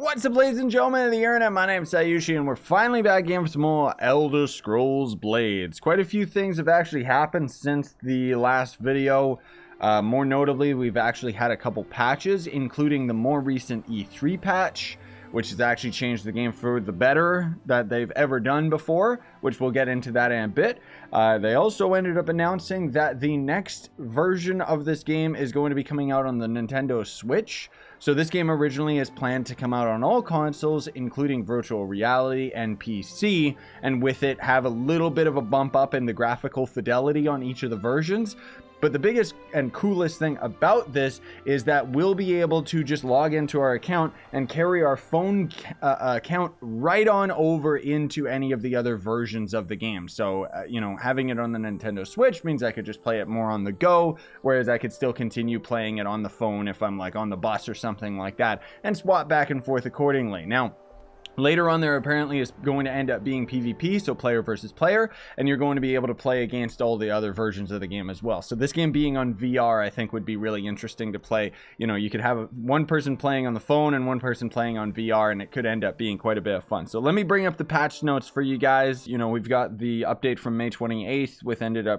What's up, ladies and gentlemen of the internet? My name is Scyushi, and we're finally back again for some more Elder Scrolls Blades. Quite a few things have actually happened since the last video. More notably, we've actually had a couple patches, including the more recent E3 patch, which has actually changed the game for the better that they've ever done before, which we'll get into that in a bit. They also ended up announcing that the next version of this game is going to be coming out on the Nintendo Switch. So this game originally is planned to come out on all consoles, including virtual reality and PC, and with it have a little bit of a bump up in the graphical fidelity on each of the versions. But the biggest and coolest thing about this is that we'll be able to just log into our account and carry our phone account right on over into any of the other versions of the game. So, you know, having it on the Nintendo Switch means I could just play it more on the go, whereas I could still continue playing it on the phone if I'm like on the bus or something like that, and swap back and forth accordingly. Now, later on, there apparently is going to end up being PvP, so player versus player, and you're going to be able to play against all the other versions of the game as well. So this game being on VR, I think, would be really interesting to play. You know, you could have one person playing on the phone and one person playing on VR, and it could end up being quite a bit of fun. So let me bring up the patch notes for you guys. You know, we've got the update from May 28th,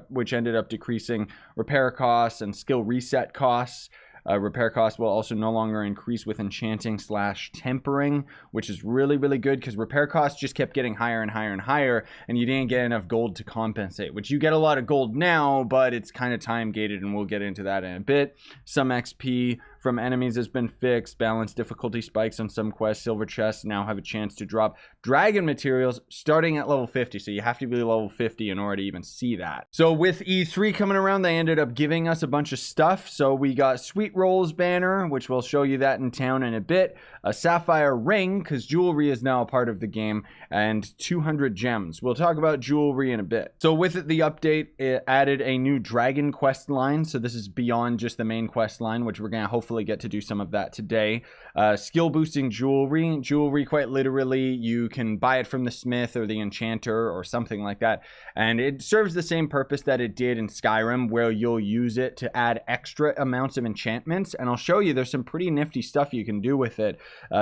which ended up decreasing repair costs and skill reset costs. Repair costs will also no longer increase with enchanting / tempering, which is really, really good because repair costs just kept getting higher and higher and higher, and you didn't get enough gold to compensate, which you get a lot of gold now, but it's kind of time gated, and we'll get into that in a bit. Some XP from enemies has been fixed. Balanced difficulty spikes on some quests. Silver chests now have a chance to drop dragon materials starting at level 50, so you have to be level 50 in order to even see that. So with E3 coming around, they ended up giving us a bunch of stuff. So we got Sweet Rolls banner, which we'll show you that in town in a bit, a sapphire ring, because jewelry is now a part of the game, and 200 gems. We'll talk about jewelry in a bit. So with it, the update, it added a new dragon quest line. So this is beyond just the main quest line, which we're gonna hopefully get to do some of that today. Skill boosting jewelry, quite literally, you can buy it from the smith or the enchanter or something like that, and it serves the same purpose that it did in Skyrim, where you'll use it to add extra amounts of enchantments. And I'll show you there's some pretty nifty stuff you can do with it.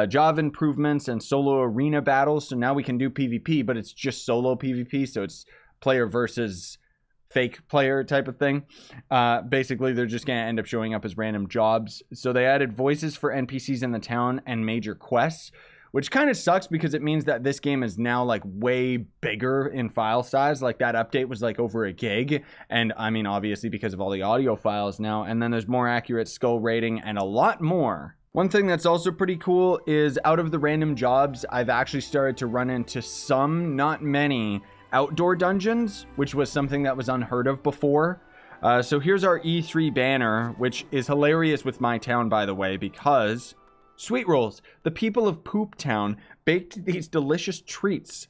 Job improvements and solo arena battles. So now we can do PvP, but it's just solo PvP, so it's player versus fake player type of thing. Basically, they're just gonna end up showing up as random jobs. So they added voices for NPCs in the town and major quests, which kind of sucks because it means that this game is now like way bigger in file size. Like that update was like over a gig, and I mean obviously because of all the audio files now. And then there's more accurate skull rating and a lot more. One thing that's also pretty cool is out of the random jobs, I've actually started to run into some, not many, outdoor dungeons, which was something that was unheard of before. So here's our E3 banner, which is hilarious with my town, by the way, because Sweet Rolls, the people of Poop Town, baked these delicious treats.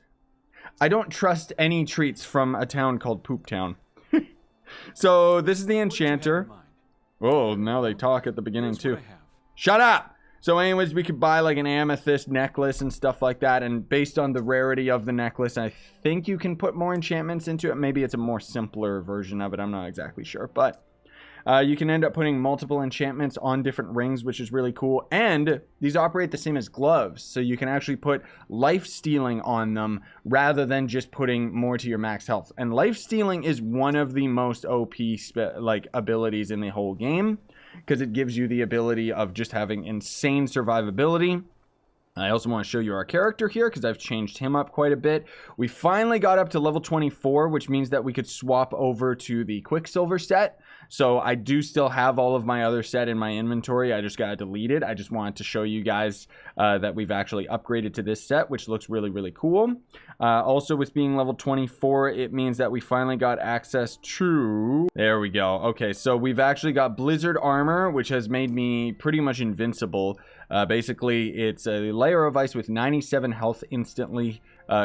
I don't trust any treats from a town called Poop Town. So this is the enchanter. Oh, now they talk at the beginning too. Shut up! So anyways, we could buy like an amethyst necklace and stuff like that, and based on the rarity of the necklace, I think you can put more enchantments into it. Maybe it's a more simpler version of it, I'm not exactly sure, but you can end up putting multiple enchantments on different rings, which is really cool. And these operate the same as gloves, so you can actually put life stealing on them rather than just putting more to your max health. And life stealing is one of the most OP like abilities in the whole game, because it gives you the ability of just having insane survivability. I also want to show you our character here because I've changed him up quite a bit. We finally got up to level 24, which means that we could swap over to the Quicksilver set. So I do still have all of my other set in my inventory. I just got to delete it. I just wanted to show you guys that we've actually upgraded to this set, which looks really, really cool. Also, with being level 24, it means that we finally got access to... There we go. Okay, so we've actually got Blizzard Armor, which has made me pretty much invincible. Basically, it's a layer of ice with 97 health instantly,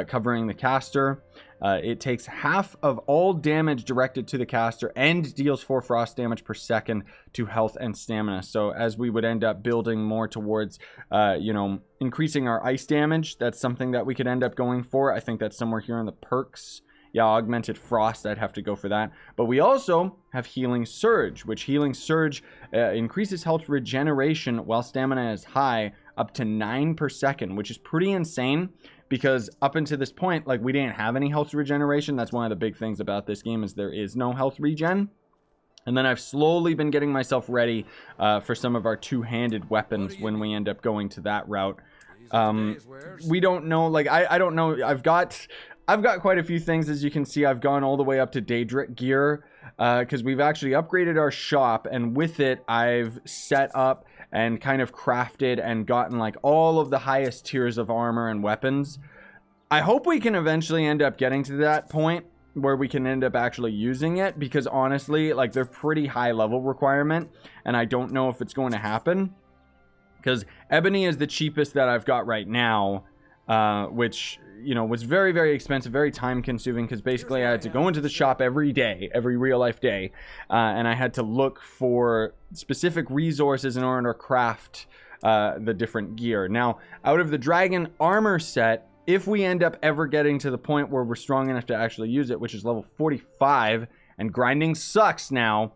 covering the caster. It takes half of all damage directed to the caster and deals 4 frost damage per second to health and stamina. So as we would end up building more towards, you know, increasing our ice damage, that's something that we could end up going for. I think that's somewhere here in the perks. Yeah, augmented frost, I'd have to go for that. But we also have healing surge, which healing surge increases health regeneration while stamina is high up to 9 per second, which is pretty insane because up until this point, like, we didn't have any health regeneration. That's one of the big things about this game is there is no health regen. And then I've slowly been getting myself ready for some of our two-handed weapons when we end up going to that route. We don't know, like, I don't know. I've got quite a few things. As you can see, I've gone all the way up to Daedric gear because we've actually upgraded our shop, and with it I've set up and kind of crafted and gotten like all of the highest tiers of armor and weapons. I hope we can eventually end up getting to that point where we can end up actually using it, because honestly, like, they're pretty high level requirement, and I don't know if it's going to happen. Because ebony is the cheapest that I've got right now, which, you know, was very, very expensive, very time consuming, because basically I had to go into the shop every day, every real life day, and I had to look for specific resources in order to craft the different gear. Now, out of the dragon armor set, if we end up ever getting to the point where we're strong enough to actually use it, which is level 45, and grinding sucks now,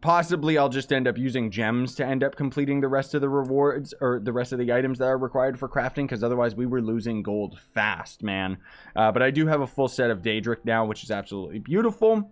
possibly I'll just end up using gems to end up completing the rest of the rewards, or the rest of the items that are required for crafting, because otherwise we were losing gold fast, man. But I do have a full set of Daedric now, which is absolutely beautiful.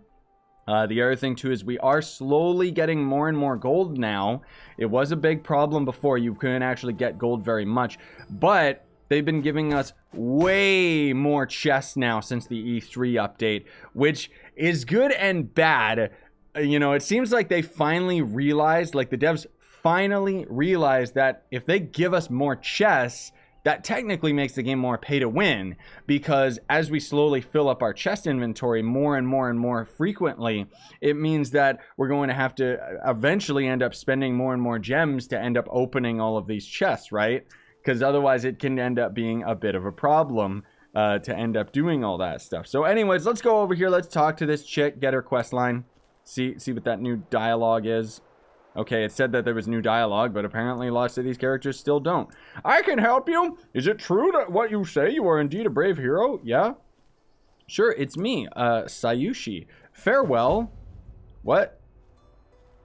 The other thing too is we are slowly getting more and more gold now. It was a big problem before. You couldn't actually get gold very much, but they've been giving us way more chests now since the E3 update, which is good and bad. You know, it seems like they finally realized, like the devs finally realized that if they give us more chests, that technically makes the game more pay to win, because as we slowly fill up our chest inventory more and more and more frequently, it means that we're going to have to eventually end up spending more and more gems to end up opening all of these chests, right? Because otherwise it can end up being a bit of a problem to end up doing all that stuff. So anyways, let's go over here. Let's talk to this chick, get her quest line. See what that new dialogue is. Okay, it said that there was new dialogue, but apparently lots of these characters still don't. I can help you. Is it true that what you say? You are indeed a brave hero? Yeah? Sure, it's me, Scyushi. Farewell. What?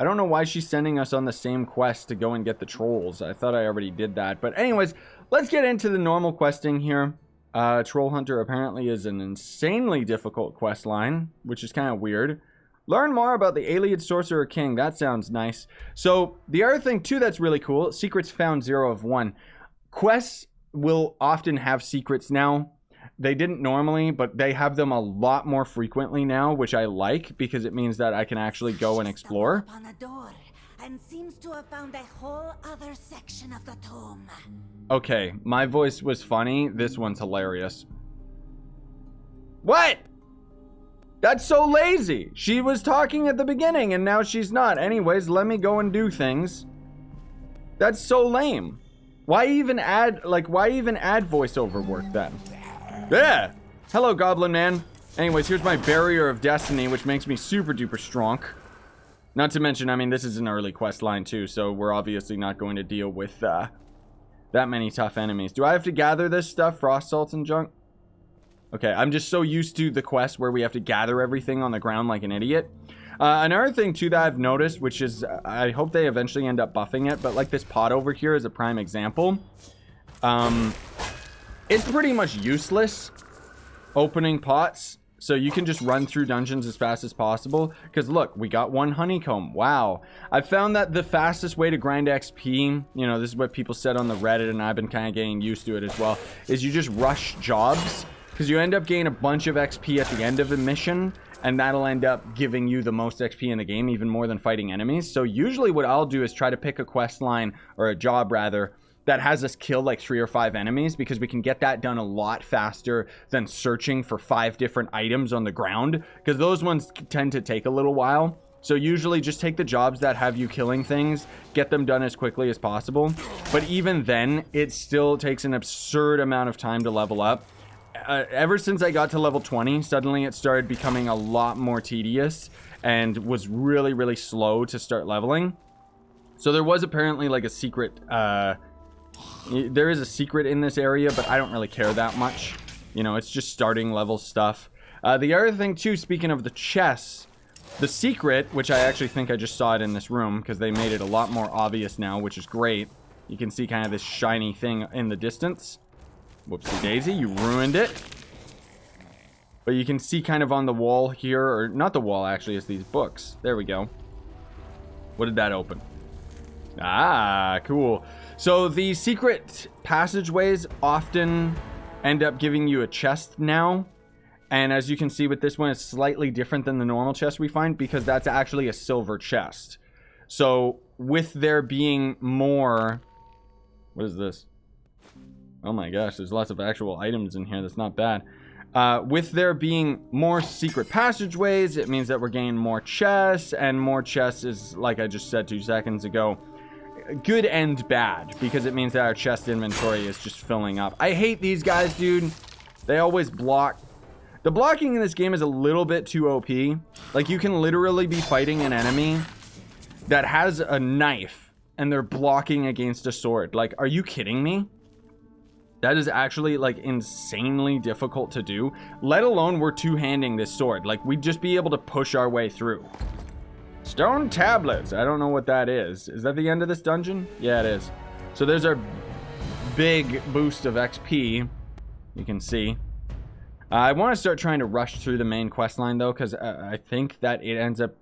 I don't know why she's sending us on the same quest to go and get the trolls. I thought I already did that. But anyways, let's get into the normal questing here. Troll Hunter apparently is an insanely difficult quest line, which is kind of weird. Learn more about the Alien Sorcerer King. That sounds nice. So the other thing too that's really cool, secrets found 0 of 1. Quests will often have secrets now. They didn't normally, but they have them a lot more frequently now, which I like, because it means that I can actually go and explore. Upon a door, and seems to have found a whole other section of the tomb. Okay, my voice was funny. This one's hilarious. What? That's so lazy. She was talking at the beginning and now she's not. Anyways, let me go and do things. That's so lame. Why even add voiceover work then? Yeah. Hello, Goblin Man. Anyways, here's my Barrier of Destiny, which makes me super duper strong. Not to mention, I mean, this is an early quest line too, so we're obviously not going to deal with that many tough enemies. Do I have to gather this stuff, frost salts and junk? Okay, I'm just so used to the quest where we have to gather everything on the ground like an idiot. Another thing too that I've noticed, which is, I hope they eventually end up buffing it, but like this pot over here is a prime example. It's pretty much useless opening pots, so you can just run through dungeons as fast as possible. Because look, we got 1 honeycomb. Wow. I found that the fastest way to grind XP, you know, this is what people said on the Reddit, and I've been kind of getting used to it as well, is you just rush jobs. Because you end up getting a bunch of XP at the end of a mission, and that'll end up giving you the most XP in the game, even more than fighting enemies. So usually what I'll do is try to pick a quest line, or a job rather, that has us kill like 3 or 5 enemies, because we can get that done a lot faster than searching for 5 different items on the ground, because those ones tend to take a little while. So usually just take the jobs that have you killing things, get them done as quickly as possible. But even then, it still takes an absurd amount of time to level up. Ever since I got to level 20, suddenly it started becoming a lot more tedious and was really, really slow to start leveling. So there was apparently like a secret, there is a secret in this area, but I don't really care that much. You know, it's just starting level stuff. The other thing too, speaking of the chests, the secret, which I actually think I just saw it in this room because they made it a lot more obvious now, which is great. You can see kind of this shiny thing in the distance. Whoopsie daisy, you ruined it. But you can see kind of on the wall here, or not the wall actually, it's these books. There we go. What did that open? Ah, cool. So the secret passageways often end up giving you a chest now. And as you can see with this one, it's slightly different than the normal chest we find because that's actually a silver chest. So with there being more... What is this? Oh my gosh, there's lots of actual items in here. That's not bad. With there being more secret passageways, it means that we're getting more chests. And more chests is, like I just said 2 seconds ago, good and bad. Because it means that our chest inventory is just filling up. I hate these guys, dude. They always block. The blocking in this game is a little bit too OP. Like, you can literally be fighting an enemy that has a knife and they're blocking against a sword. Like, are you kidding me? That is actually, like, insanely difficult to do. Let alone we're two-handing this sword. Like, we'd just be able to push our way through. Stone tablets. I don't know what that is. Is that the end of this dungeon? Yeah, it is. So there's our big boost of XP. You can see. I want to start trying to rush through the main quest line, though, because I think that it ends up...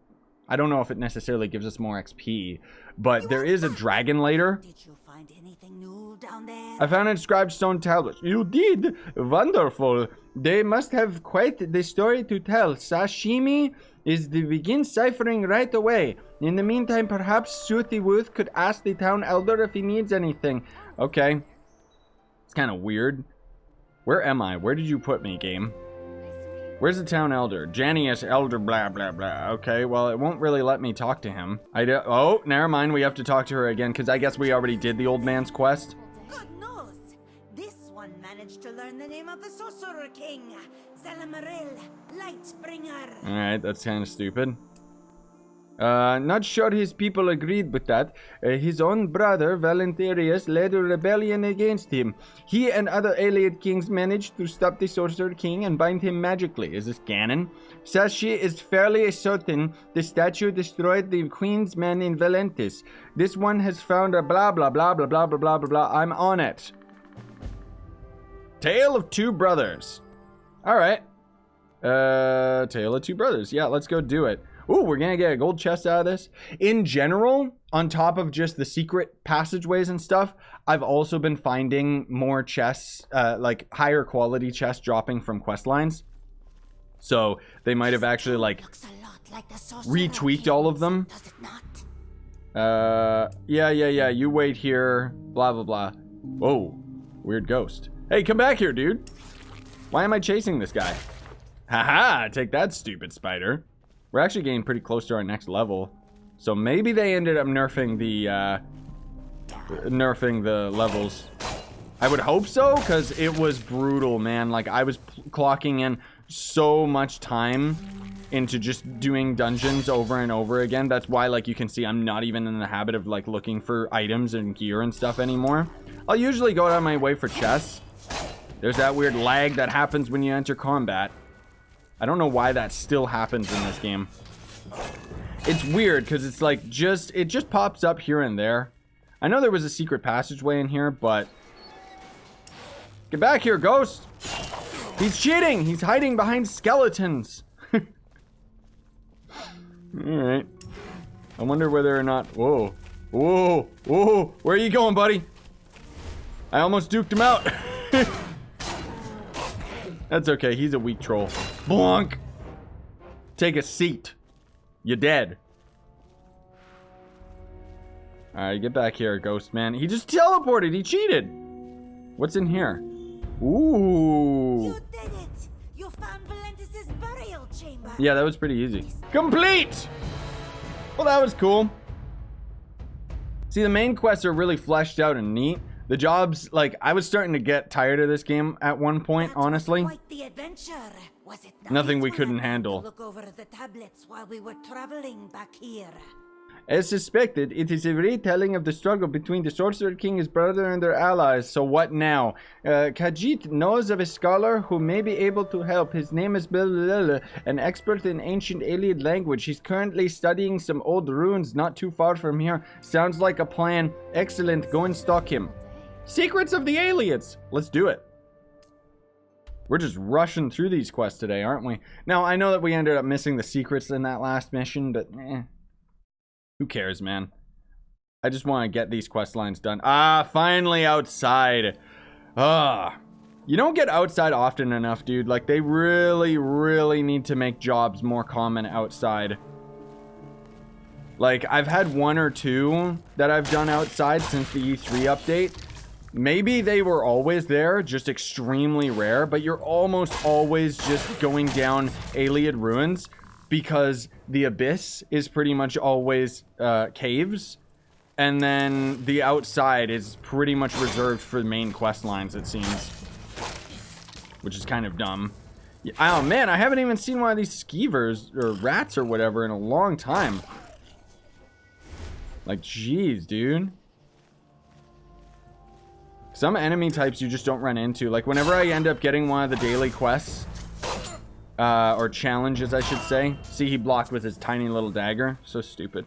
I don't know if it necessarily gives us more XP, but there is a dragon later. Did you find anything new down there? I found inscribed stone tablets. You did? Wonderful. They must have quite the story to tell. Sashimi is to begin ciphering right away. In the meantime, perhaps Scythe could ask the town elder if he needs anything. Okay. It's kind of weird. Where am I? Where did you put me, game? Where's the town elder? Janius elder blah blah blah. Okay, well, it won't really let me talk to him. Oh, never mind. We have to talk to her again because I guess we already did the old man's quest. Good news! This one managed to learn the name of the Sorcerer King, Zalamaril, Lightbringer. Alright, that's kind of stupid. Not sure his people agreed with that. His own brother, Valentarius, led a rebellion against him. He and other allied kings managed to stop the Sorcerer King and bind him magically. Is this canon? Sashi is fairly certain the statue destroyed the queen's men in Valentis. This one has found a blah blah blah blah blah blah blah blah blah. I'm on it. Tale of Two Brothers. Alright. Tale of Two Brothers. Yeah, let's go do it. Ooh, we're gonna get a gold chest out of this. In general, on top of just the secret passageways and stuff, I've also been finding more chests, like higher quality chests dropping from quest lines. So they might have actually like retweaked all of them. Yeah. You wait here. Blah blah blah. Whoa, weird ghost. Hey, come back here, dude. Why am I chasing this guy? Haha, take that, stupid spider. We're actually getting pretty close to our next level. So maybe they ended up nerfing the levels. I would hope so, because it was brutal, man. Like, I was clocking in so much time into just doing dungeons over and over again. That's why, like, you can see I'm not even in the habit of, like, looking for items and gear and stuff anymore. I'll usually go out of my way for chests. There's that weird lag that happens when you enter combat. I don't know why that still happens in this game. It's weird because it's like it just pops up here and there. I know there was a secret passageway in here, but get back here, ghost. He's cheating. He's hiding behind skeletons. All right. I wonder whether or not... Whoa. Where are you going, buddy? I almost duked him out. That's okay. He's a weak troll. Blonk. Take a seat. You're dead. Alright, get back here, ghost man. He just teleported. He cheated. What's in here? Ooh. You did it! You found Valentis' burial chamber. Yeah, that was pretty easy. Complete! Well, that was cool. See, the main quests are really fleshed out and neat. The jobs, like, I was starting to get tired of this game at one point, honestly. Quite the adventure, was it not? Nothing we couldn't handle. Look over the tablets while we were traveling back here. As suspected, it is a retelling of the struggle between the Sorcerer King, his brother, and their allies. So what now? Khajiit knows of a scholar who may be able to help. His name is an expert in ancient alien language. He's currently studying some old runes not too far from here. Sounds like a plan. Excellent. Go and stalk him. Secrets of the aliens. Let's do it. We're just rushing through these quests today, aren't we? Now, I know that we ended up missing the secrets in that last mission, but who cares, man? I just want to get these quest lines done. Ah, finally outside. You don't get outside often enough, dude. Like, they really, really need to make jobs more common outside. Like, I've had 1 or 2 that I've done outside since the E3 update. Maybe they were always there, just extremely rare, but you're almost always just going down alien ruins because the abyss is pretty much always caves, and then the outside is pretty much reserved for the main quest lines, it seems, which is kind of dumb. Oh man, I haven't even seen one of these skeevers or rats or whatever in a long time. Like, jeez, dude. Some enemy types you just don't run into. Like, whenever I end up getting one of the daily quests, or challenges, I should say. See, he blocked with his tiny little dagger. So stupid.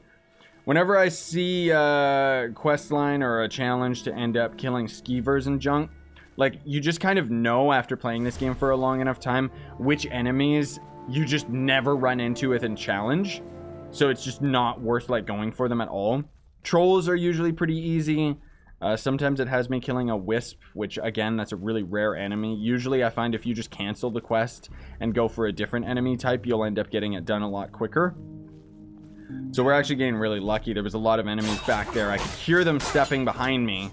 Whenever I see a quest line or a challenge to end up killing skeevers and junk, like, you just kind of know after playing this game for a long enough time which enemies you just never run into within challenge. So it's just not worth, like, going for them at all. Trolls are usually pretty easy. Sometimes it has me killing a wisp, which, again, that's a really rare enemy. Usually I find if you just cancel the quest and go for a different enemy type, you'll end up getting it done a lot quicker. So we're actually getting really lucky. There was a lot of enemies back there. I could hear them stepping behind me.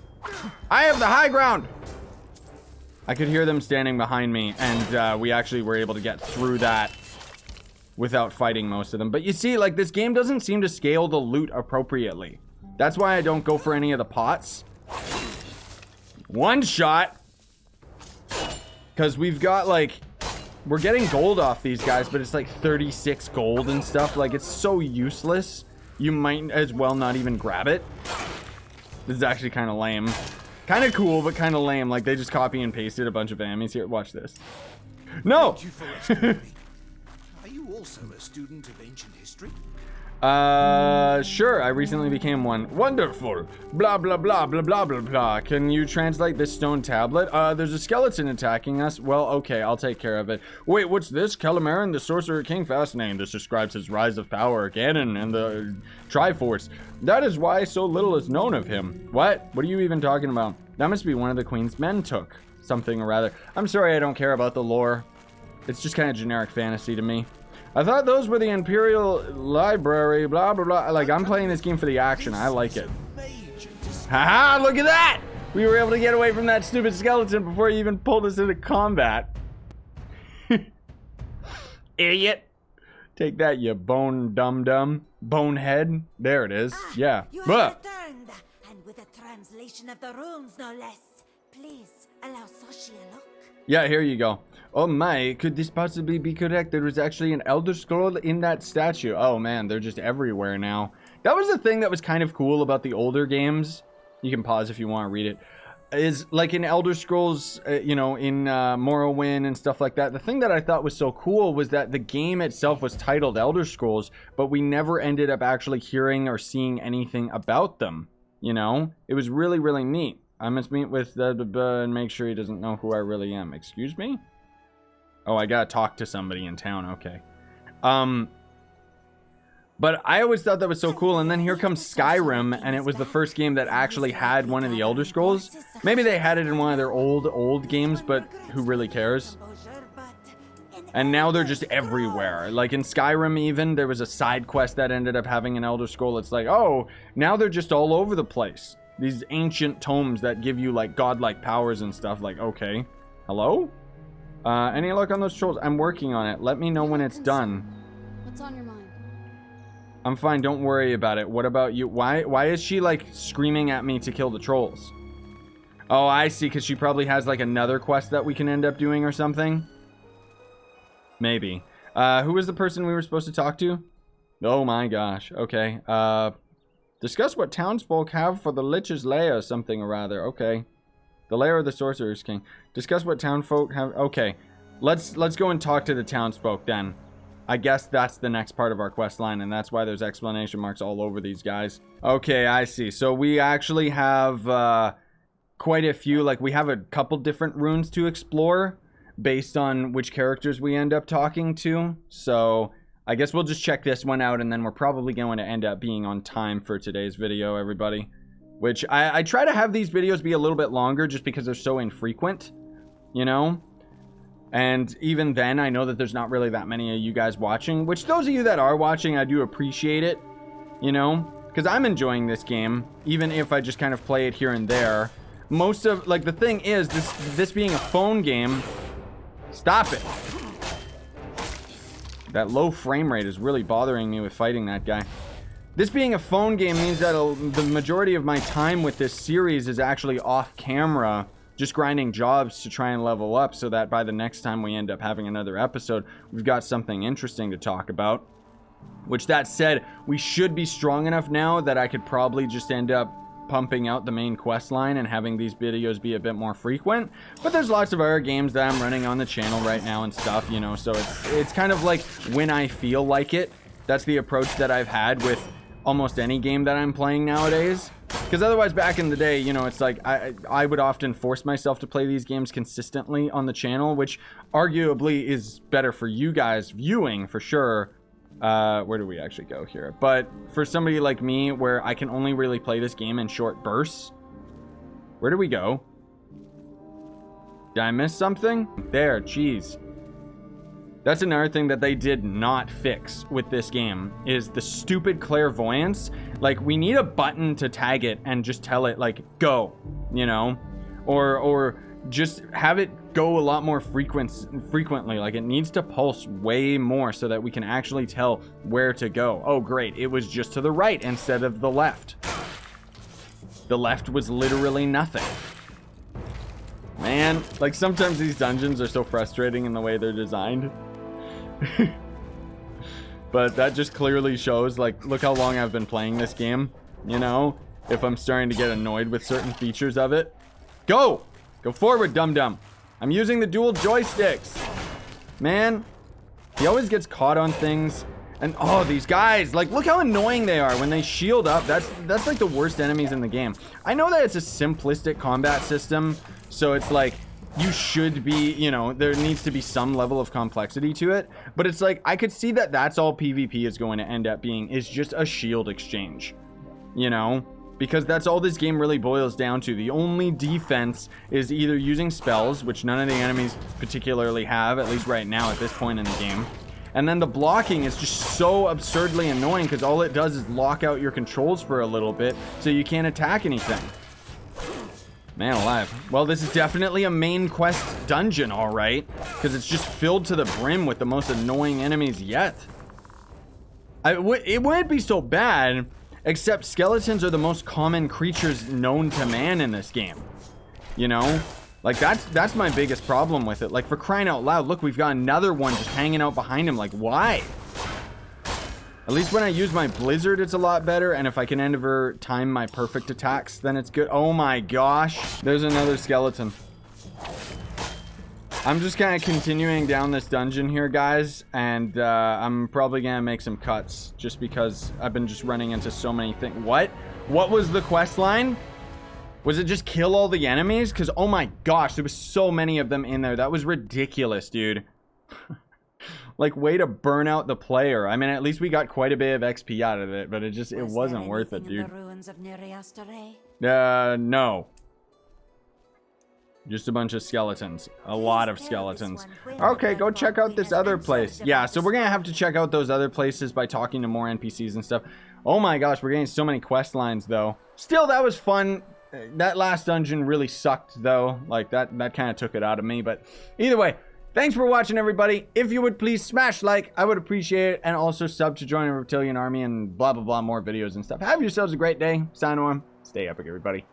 I have the high ground! I could hear them standing behind me, and we actually were able to get through that without fighting most of them. But you see, like, this game doesn't seem to scale the loot appropriately. That's why I don't go for any of the pots. One shot. Because we've got, like, we're getting gold off these guys, but it's like 36 gold and stuff. Like, it's so useless. You might as well not even grab it. This is actually kind of lame. Kind of cool, but kind of lame. Like, they just copy and pasted a bunch of enemies here. Watch this. No! Thank you for rescuing me. Are you also a student of ancient history? Sure, I recently became one. Wonderful. Blah, blah, blah, blah, blah, blah, blah. Can you translate this stone tablet? There's a skeleton attacking us. Well, okay, I'll take care of it. Wait, what's this? Calamarian, the Sorcerer King. Fascinating. This describes his rise of power, Ganon, and the Triforce. That is why so little is known of him. What? What are you even talking about? That must be one of the Queen's men took. Something or rather. I'm sorry, I don't care about the lore. It's just kind of generic fantasy to me. I thought those were the Imperial Library, blah, blah, blah. Like, I'm playing this game for the action. I like it. Haha, look at that! We were able to get away from that stupid skeleton before he even pulled us into combat. Idiot. Take that, you bone dum-dum. Bonehead. There it is. Yeah. You have returned, and with a translation of the runes, no less. Please, allow Scyushi a look. Yeah, here you go. Oh my, could this possibly be correct? There was actually an Elder Scroll in that statue. Oh man, they're just everywhere now. That was the thing that was kind of cool about the older games. You can pause if you want to read it. Is like in Elder Scrolls, you know, in Morrowind and stuff like that. The thing that I thought was so cool was that the game itself was titled Elder Scrolls, but we never ended up actually hearing or seeing anything about them. You know, it was really, really neat. I must meet with and make sure he doesn't know who I really am. Excuse me? Oh, I gotta talk to somebody in town. Okay. But I always thought that was so cool. And then here comes Skyrim, and it was the first game that actually had one of the Elder Scrolls. Maybe they had it in one of their old games, but who really cares? And now they're just everywhere. Like in Skyrim even, there was a side quest that ended up having an Elder Scroll. It's like, oh, now they're just all over the place. These ancient tomes that give you, like, godlike powers and stuff. Like, okay. Hello? Any luck on those trolls? I'm working on it. Let me know when it's done. What's on your mind? I'm fine. Don't worry about it. What about you? Why is she, like, screaming at me to kill the trolls? Oh, I see. Because she probably has, like, another quest that we can end up doing or something. Maybe. Who was the person we were supposed to talk to? Oh, my gosh. Okay. Discuss what townsfolk have for the Lich's lair or something or rather. Okay. The lair of the Sorcerer's King. Discuss what townfolk have... Okay. Let's go and talk to the townsfolk then. I guess that's the next part of our quest line, and that's why there's exclamation marks all over these guys. Okay, I see. So we actually have quite a few, like we have a couple different runes to explore based on which characters we end up talking to. So I guess we'll just check this one out, and then we're probably going to end up being on time for today's video, everybody. Which I try to have these videos be a little bit longer just because they're so infrequent, you know? And even then, I know that there's not really that many of you guys watching, which those of you that are watching, I do appreciate it, you know? Because I'm enjoying this game, even if I just kind of play it here and there. Most of, like, the thing is, this being a phone game, stop it. That low frame rate is really bothering me with fighting that guy. This being a phone game means that the majority of my time with this series is actually off camera, just grinding jobs to try and level up so that by the next time we end up having another episode, we've got something interesting to talk about. Which, that said, we should be strong enough now that I could probably just end up pumping out the main quest line and having these videos be a bit more frequent. But there's lots of other games that I'm running on the channel right now and stuff, you know, so it's kind of like when I feel like it. That's the approach that I've had with almost any game that I'm playing nowadays. Because otherwise, back in the day, you know, it's like I would often force myself to play these games consistently on the channel, which arguably is better for you guys viewing for sure. Where do we actually go here? But for somebody like me, where I can only really play this game in short bursts, where do we go? Did I miss something? There, jeez. That's another thing that they did not fix with this game, is the stupid clairvoyance. Like, we need a button to tag it and just tell it, like, go, you know? Or just have it go a lot more frequently. Like, it needs to pulse way more so that we can actually tell where to go. Oh, great. It was just to the right instead of the left. The left was literally nothing. Man, like, sometimes these dungeons are so frustrating in the way they're designed. But that just clearly shows, like, look how long I've been playing this game, you know? If I'm starting to get annoyed with certain features of it. Go! Go forward, dum-dum. I'm using the dual joysticks. Man, he always gets caught on things. And, oh, these guys, like, look how annoying they are when they shield up. That's like the worst enemies in the game. I know that it's a simplistic combat system, so it's like, you should be, you know, there needs to be some level of complexity to it. But it's like, I could see that that's all PvP is going to end up being, is just a shield exchange, you know? Because that's all this game really boils down to. The only defense is either using spells, which none of the enemies particularly have, at least right now at this point in the game. And then the blocking is just so absurdly annoying because all it does is lock out your controls for a little bit so you can't attack anything. Man alive. Well, this is definitely a main quest dungeon, all right, because it's just filled to the brim with the most annoying enemies yet. It wouldn't be so bad, except skeletons are the most common creatures known to man in this game. You know? Like, that's my biggest problem with it. Like, for crying out loud, look, we've got another one just hanging out behind him. Like, why? At least when I use my blizzard, it's a lot better. And if I can ever time my perfect attacks, then it's good. Oh my gosh. There's another skeleton. I'm just kind of continuing down this dungeon here, guys. And I'm probably going to make some cuts just because I've been just running into so many things. What? What was the quest line? Was it just kill all the enemies? Because, oh my gosh, there was so many of them in there. That was ridiculous, dude. Like, way to burn out the player. I mean, at least we got quite a bit of XP out of it, but it wasn't worth it, dude. No. Just a bunch of skeletons. A lot of skeletons. Okay, go check out this other place. Yeah, so we're gonna have to check out those other places by talking to more NPCs and stuff. Oh my gosh, we're getting so many quest lines, though. Still, that was fun. That last dungeon really sucked, though. Like, that kind of took it out of me, but either way. Thanks for watching, everybody. If you would please smash like, I would appreciate it. And also sub to join a reptilian army and blah, blah, blah, more videos and stuff. Have yourselves a great day. Sign on. Stay epic, everybody.